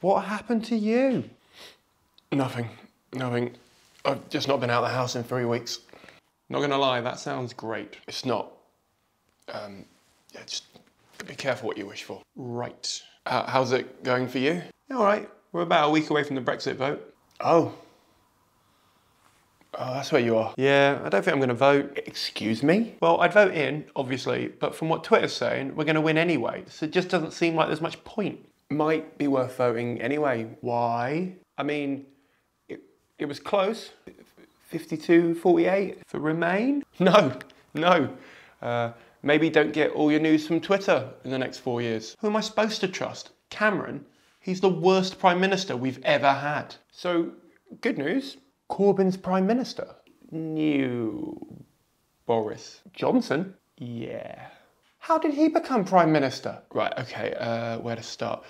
What happened to you? Nothing. I've just not been out of the house in 3 weeks. Not gonna lie, that sounds great. It's not. Yeah, just be careful what you wish for. Right. How's it going for you? Yeah, all right. We're about a week away from the Brexit vote. Oh, that's where you are. Yeah, I don't think I'm gonna vote. Excuse me? Well, I'd vote in, obviously, but from what Twitter's saying, we're gonna win anyway, so it just doesn't seem like there's much point. Might be worth voting anyway. Why? I mean, it was close. 52-48 for Remain? No. Maybe don't get all your news from Twitter in the next 4 years. Who am I supposed to trust? Cameron? He's the worst Prime Minister we've ever had. So, good news. Corbyn's Prime Minister. New Boris Johnson? Yeah. How did he become Prime Minister? Right, okay, where to start?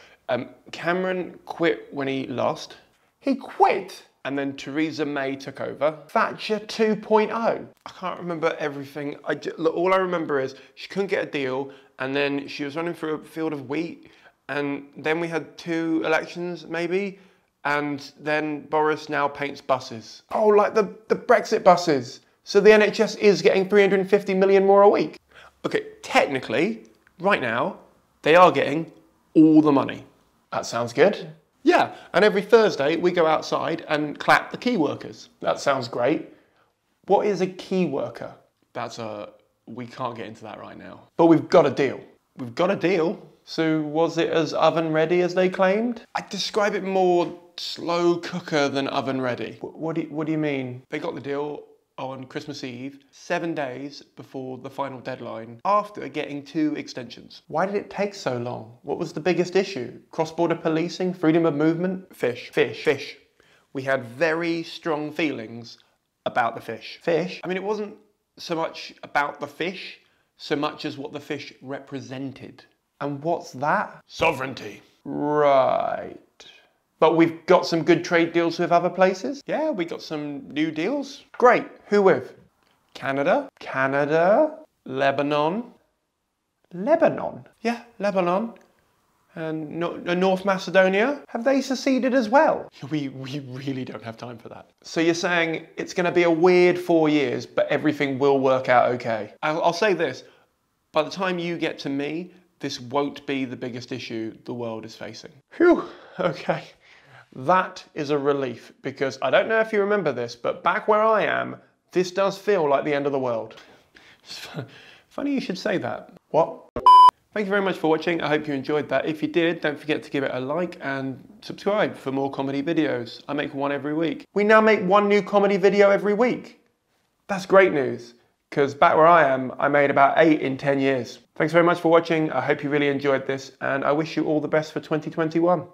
Cameron quit when he lost. He quit? And then Theresa May took over. Thatcher 2.0. I can't remember everything. Look, all I remember is she couldn't get a deal, and then she was running through a field of wheat, and then we had 2 elections, maybe, and then Boris now paints buses. Oh, like the Brexit buses. So the NHS is getting 350 million more a week. Okay, technically, right now, they are getting all the money. That sounds good. Yeah, and every Thursday we go outside and clap the key workers. That sounds great. What is a key worker? We can't get into that right now. But we've got a deal. We've got a deal. So was it as oven ready as they claimed? I'd describe it more slow cooker than oven ready. What do you mean? They got the deal on Christmas Eve, 7 days before the final deadline, after getting 2 extensions. Why did it take so long? What was the biggest issue? Cross-border policing? Freedom of movement? Fish. We had very strong feelings about the fish. Fish? I mean, it wasn't so much about the fish, so much as what the fish represented. And what's that? Sovereignty. Right. But we've got some good trade deals with other places? Yeah, we got some new deals. Great. Who with? Canada? Lebanon? Yeah, Lebanon. And North Macedonia? Have they seceded as well? We really don't have time for that. So you're saying it's going to be a weird 4 years, but everything will work out okay? I'll say this. By the time you get to me, this won't be the biggest issue the world is facing. Phew, okay. That is a relief, because I don't know if you remember this, but back where I am, this does feel like the end of the world. It's funny you should say that. What? Thank you very much for watching. I hope you enjoyed that. If you did, don't forget to give it a like and subscribe for more comedy videos. I make 1 every week. We now make 1 new comedy video every week. That's great news, because back where I am, I made about 8 in 10 years. Thanks very much for watching. I hope you really enjoyed this, and I wish you all the best for 2021.